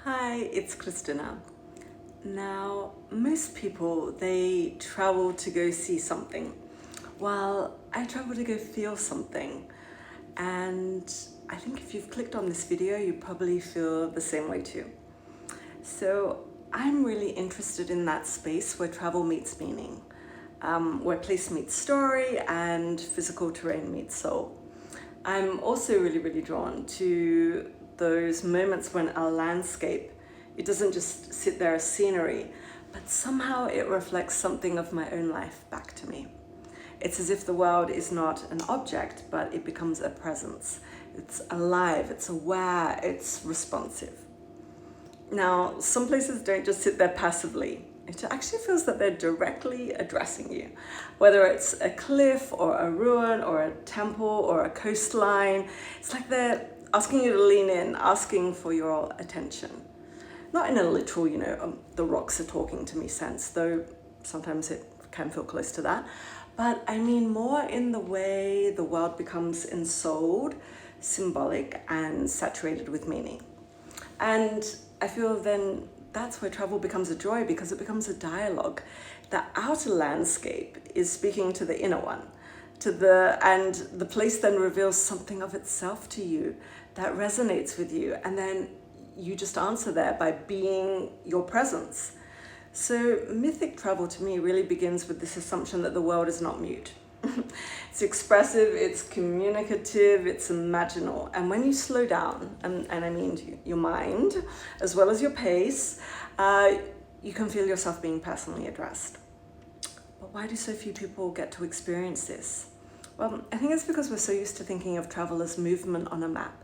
Hi, it's Christina. Now, most people, they travel to go see something, while I travel to go feel something. And I think if you've clicked on this video, you probably feel the same way too. So I'm really interested in that space where travel meets meaning, where place meets story and physical terrain meets soul. I'm also really drawn to those moments when our landscape, it doesn't just sit there as scenery, but somehow it reflects something of my own life back to me. It's as if the world is not an object, but it becomes a presence. It's alive, it's aware, it's responsive. Now, some places don't just sit there passively. It actually feels that they're directly addressing you. Whether it's a cliff or a ruin or a temple or a coastline, it's like they're asking you to lean in, asking for your attention. Not in a literal, the rocks are talking to me sense, though sometimes it can feel close to that. But I mean more in the way the world becomes ensouled, symbolic, and saturated with meaning. And I feel then that's where travel becomes a joy, because it becomes a dialogue. The outer landscape is speaking to the inner one, and the place then reveals something of itself to you that resonates with you, and then you just answer there by being your presence. So mythic travel to me really begins with this assumption that the world is not mute. It's expressive, it's communicative, it's imaginal. And when you slow down, and I mean your mind, as well as your pace, you can feel yourself being personally addressed. But why do so few people get to experience this? Well, I think it's because we're so used to thinking of travel as movement on a map.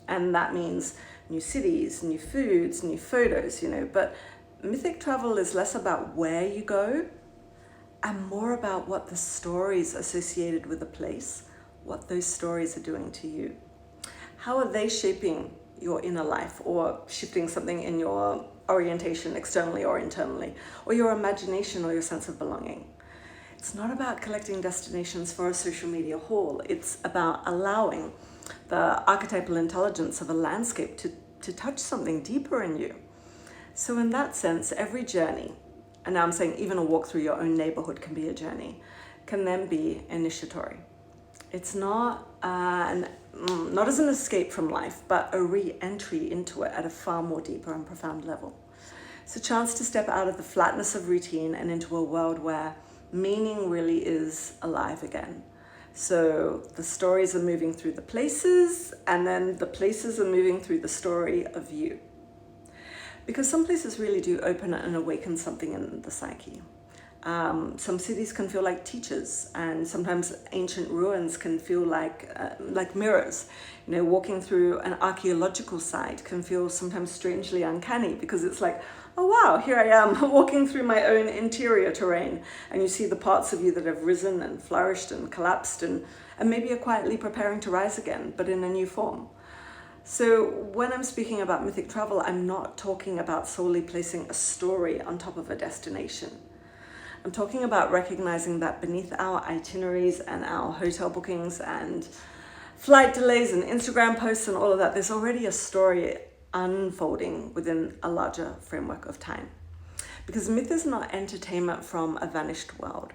And that means new cities, new foods, new photos, but mythic travel is less about where you go and more about what the stories associated with the place, what those stories are doing to you. How are they shaping your inner life or shifting something in your orientation externally or internally, or your imagination or your sense of belonging? It's not about collecting destinations for a social media haul. It's about allowing the archetypal intelligence of a landscape to touch something deeper in you. So in that sense, every journey, and now I'm saying even a walk through your own neighborhood can be a journey, can then be initiatory. It's not not as an escape from life, but a re-entry into it at a far more deeper and profound level. It's a chance to step out of the flatness of routine and into a world where meaning really is alive again. So the stories are moving through the places, and then the places are moving through the story of you. Because some places really do open and awaken something in the psyche. Some cities can feel like teachers, and sometimes ancient ruins can feel like mirrors. Walking through an archaeological site can feel sometimes strangely uncanny, because it's like, oh wow, here I am walking through my own interior terrain, and you see the parts of you that have risen and flourished and collapsed and maybe are quietly preparing to rise again, but in a new form. So when I'm speaking about mythic travel, I'm not talking about solely placing a story on top of a destination. I'm talking about recognizing that beneath our itineraries and our hotel bookings and flight delays and Instagram posts and all of that, there's already a story unfolding within a larger framework of time. Because myth is not entertainment from a vanished world.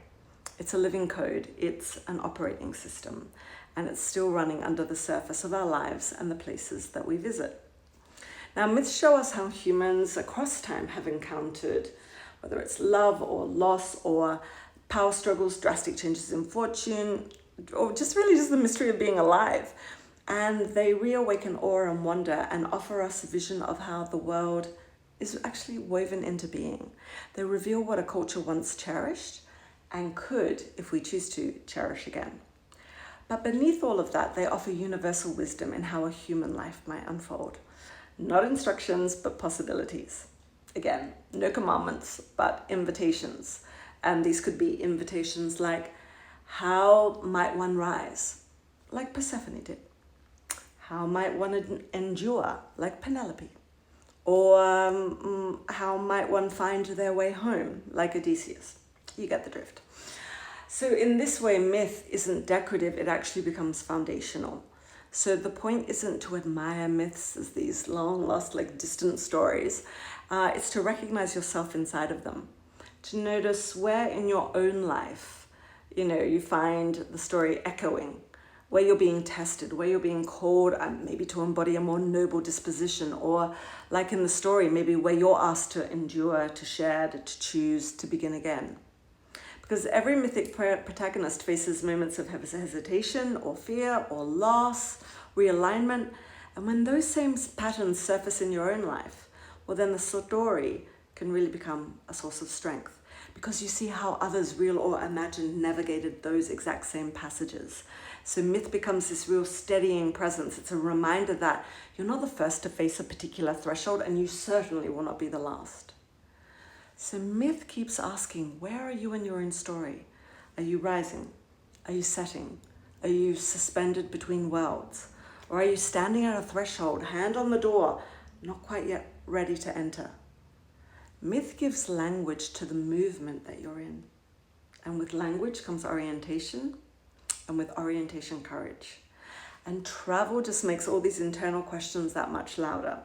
It's a living code, it's an operating system, and it's still running under the surface of our lives and the places that we visit. Now, myths show us how humans across time have encountered, whether it's love or loss or power struggles, drastic changes in fortune, or just the mystery of being alive. And they reawaken awe and wonder and offer us a vision of how the world is actually woven into being. They reveal what a culture once cherished and could, if we choose to, cherish again. But beneath all of that, they offer universal wisdom in how a human life might unfold. Not instructions, but possibilities. Again, no commandments, but invitations. And these could be invitations like, how might one rise? Like Persephone did. How might one endure? Like Penelope. Or how might one find their way home? Like Odysseus. You get the drift. So in this way, myth isn't decorative, it actually becomes foundational. So the point isn't to admire myths as these long lost, like distant stories. It's to recognize yourself inside of them, to notice where in your own life, you find the story echoing, where you're being tested, where you're being called maybe to embody a more noble disposition, or like in the story, maybe where you're asked to endure, to share, to choose, to begin again. Because every mythic protagonist faces moments of hesitation or fear or loss, realignment. And when those same patterns surface in your own life, well, then the story can really become a source of strength, because you see how others, real or imagined, navigated those exact same passages. So myth becomes this real steadying presence. It's a reminder that you're not the first to face a particular threshold, and you certainly will not be the last. So myth keeps asking, where are you in your own story? Are you rising? Are you setting? Are you suspended between worlds? Or are you standing at a threshold, hand on the door, not quite yet ready to enter? Myth gives language to the movement that you're in. And with language comes orientation, and with orientation, courage. And travel just makes all these internal questions that much louder.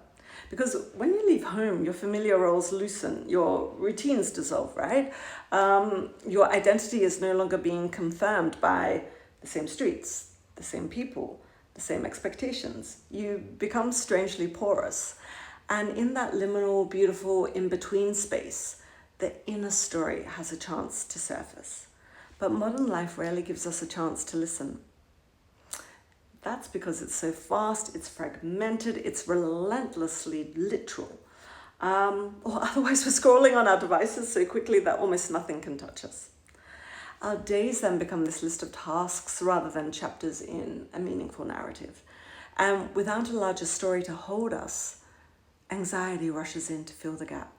Because when you leave home, your familiar roles loosen, your routines dissolve, right? Your identity is no longer being confirmed by the same streets, the same people, the same expectations. You become strangely porous. And in that liminal, beautiful, in-between space, the inner story has a chance to surface. But modern life rarely gives us a chance to listen. That's because it's so fast, it's fragmented, it's relentlessly literal. Or otherwise we're scrolling on our devices so quickly that almost nothing can touch us. Our days then become this list of tasks rather than chapters in a meaningful narrative. And without a larger story to hold us, anxiety rushes in to fill the gap.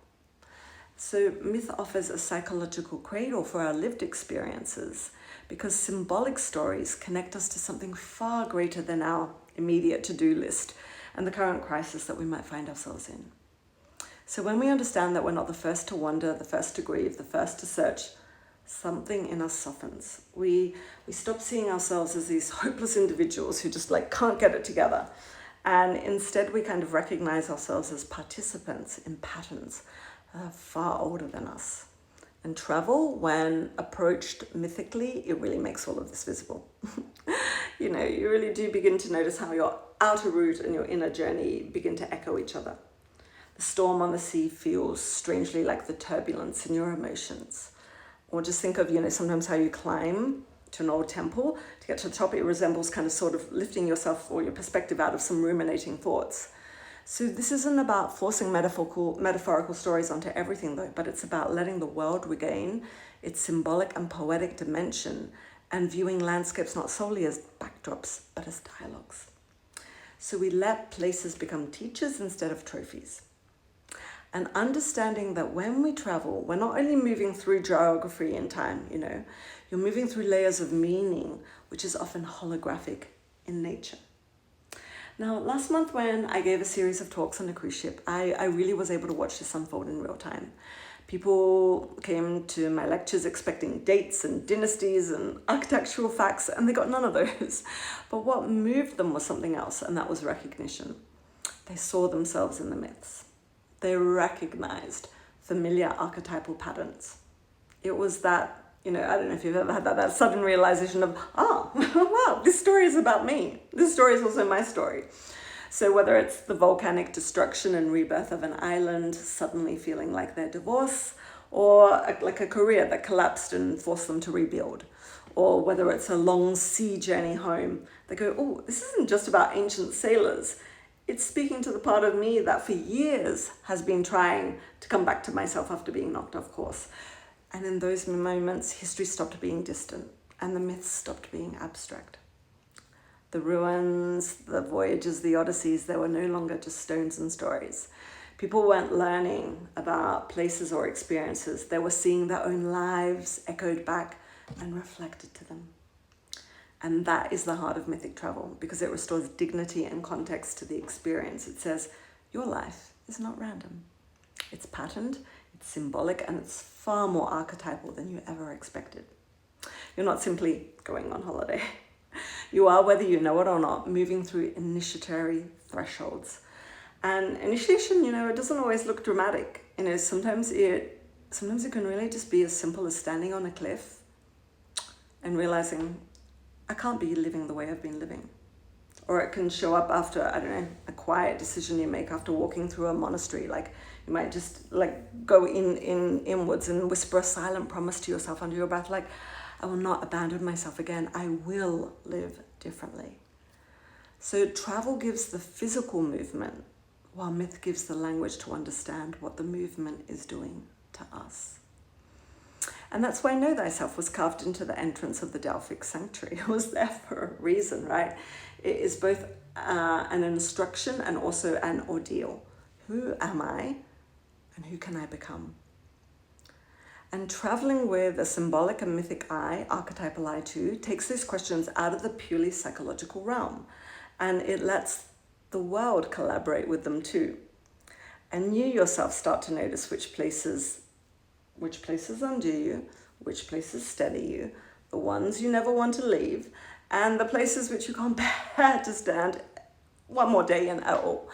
So myth offers a psychological cradle for our lived experiences, because symbolic stories connect us to something far greater than our immediate to-do list and the current crisis that we might find ourselves in. So when we understand that we're not the first to wonder, the first to grieve, the first to search, something in us softens. We stop seeing ourselves as these hopeless individuals who just can't get it together. And instead we kind of recognize ourselves as participants in patterns far older than us. And travel, when approached mythically, it really makes all of this visible. You really do begin to notice how your outer route and your inner journey begin to echo each other. The storm on the sea feels strangely like the turbulence in your emotions. Or just think of, sometimes how you climb to an old temple. To get to the top, it resembles kind of sort of lifting yourself or your perspective out of some ruminating thoughts. So this isn't about forcing metaphorical stories onto everything though, but it's about letting the world regain its symbolic and poetic dimension and viewing landscapes not solely as backdrops, but as dialogues. So we let places become teachers instead of trophies. And understanding that when we travel, we're not only moving through geography and time, you're moving through layers of meaning, which is often holographic in nature. Now, last month when I gave a series of talks on a cruise ship, I really was able to watch this unfold in real time. People came to my lectures expecting dates and dynasties and architectural facts, and they got none of those. But what moved them was something else, and that was recognition. They saw themselves in the myths. They recognized familiar archetypal patterns. It was that, I don't know if you've ever had that sudden realization of, wow, this story is about me. This story is also my story. So whether it's the volcanic destruction and rebirth of an island suddenly feeling like their divorce, or like a career that collapsed and forced them to rebuild, or whether it's a long sea journey home, they go, oh, this isn't just about ancient sailors. It's speaking to the part of me that for years has been trying to come back to myself after being knocked off course. And in those moments, history stopped being distant and the myths stopped being abstract. The ruins, the voyages, the odysseys, they were no longer just stones and stories. People weren't learning about places or experiences. They were seeing their own lives echoed back and reflected to them. And that is the heart of mythic travel, because it restores dignity and context to the experience. It says, your life is not random. It's patterned, it's symbolic, and it's far more archetypal than you ever expected. You're not simply going on holiday. You are, whether you know it or not, moving through initiatory thresholds. And initiation, it doesn't always look dramatic. Sometimes it can really just be as simple as standing on a cliff and realizing I can't be living the way I've been living. Or it can show up after, I don't know, a quiet decision you make after walking through a monastery. Like you might just go inwards and whisper a silent promise to yourself under your breath, like, I will not abandon myself again. I will live differently. So travel gives the physical movement, while myth gives the language to understand what the movement is doing to us. And that's why Know Thyself was carved into the entrance of the Delphic sanctuary. It was there for a reason, right? It is both an instruction and also an ordeal. Who am I and who can I become? And traveling with a symbolic and mythic I, archetypal I too, takes these questions out of the purely psychological realm, and it lets the world collaborate with them too. And you yourself start to notice which places undo you, which places steady you, the ones you never want to leave, and the places which you can't bear to stand one more day in at all.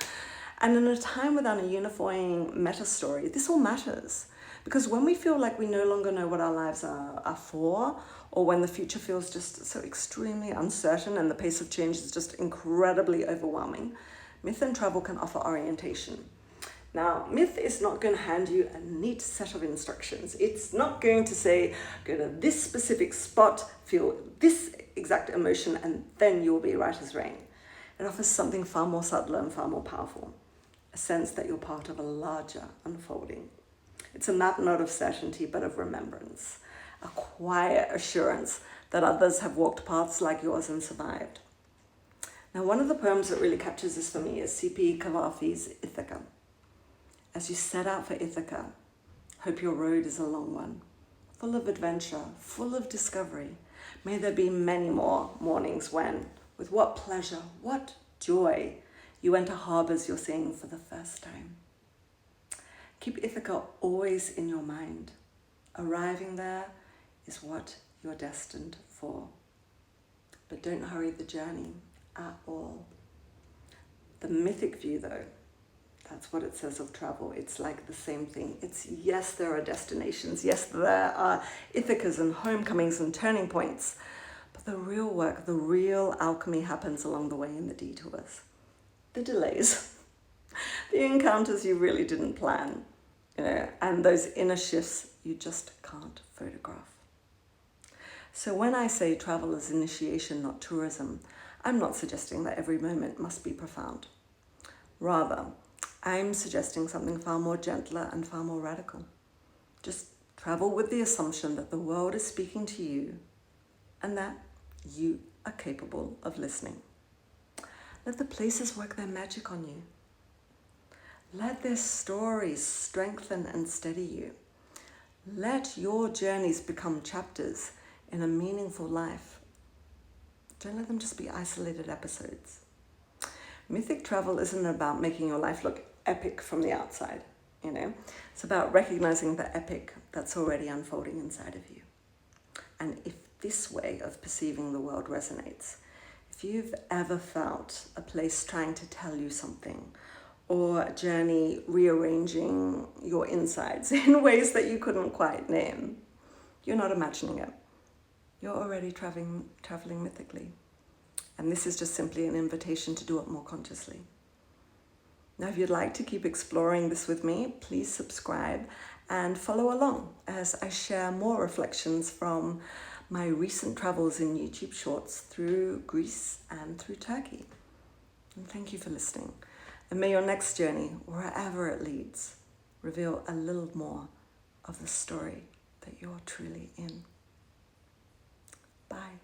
And in a time without a unifying meta story, this all matters. Because when we feel like we no longer know what our lives are for, or when the future feels just so extremely uncertain and the pace of change is just incredibly overwhelming, myth and travel can offer orientation. Now, myth is not going to hand you a neat set of instructions. It's not going to say, go to this specific spot, feel this exact emotion, and then you'll be right as rain. It offers something far more subtle and far more powerful, a sense that you're part of a larger unfolding. It's a map not of certainty, but of remembrance, a quiet assurance that others have walked paths like yours and survived. Now, one of the poems that really captures this for me is C.P. Cavafy's Ithaca. As you set out for Ithaca, hope your road is a long one, full of adventure, full of discovery. May there be many more mornings when, with what pleasure, what joy, you enter harbors you're seeing for the first time. Keep Ithaca always in your mind. Arriving there is what you're destined for. But don't hurry the journey at all. The mythic view, though, that's what it says of travel. It's like the same thing. It's, yes, there are destinations. Yes, there are Ithacas and homecomings and turning points. But the real work, the real alchemy happens along the way in the detours. The delays. The encounters you really didn't plan. And those inner shifts you just can't photograph. So when I say travel is initiation, not tourism, I'm not suggesting that every moment must be profound. Rather, I'm suggesting something far more gentler and far more radical. Just travel with the assumption that the world is speaking to you and that you are capable of listening. Let the places work their magic on you. Let their stories strengthen and steady you. Let your journeys become chapters in a meaningful life. Don't let them just be isolated episodes. Mythic travel isn't about making your life look epic from the outside, It's about recognizing the epic that's already unfolding inside of you. And if this way of perceiving the world resonates, if you've ever felt a place trying to tell you something, or a journey rearranging your insides in ways that you couldn't quite name, you're not imagining it. You're already traveling mythically. And this is just simply an invitation to do it more consciously. Now, if you'd like to keep exploring this with me, please subscribe and follow along as I share more reflections from my recent travels in YouTube Shorts through Greece and through Turkey. And thank you for listening. And may your next journey, wherever it leads, reveal a little more of the story that you're truly in. Bye.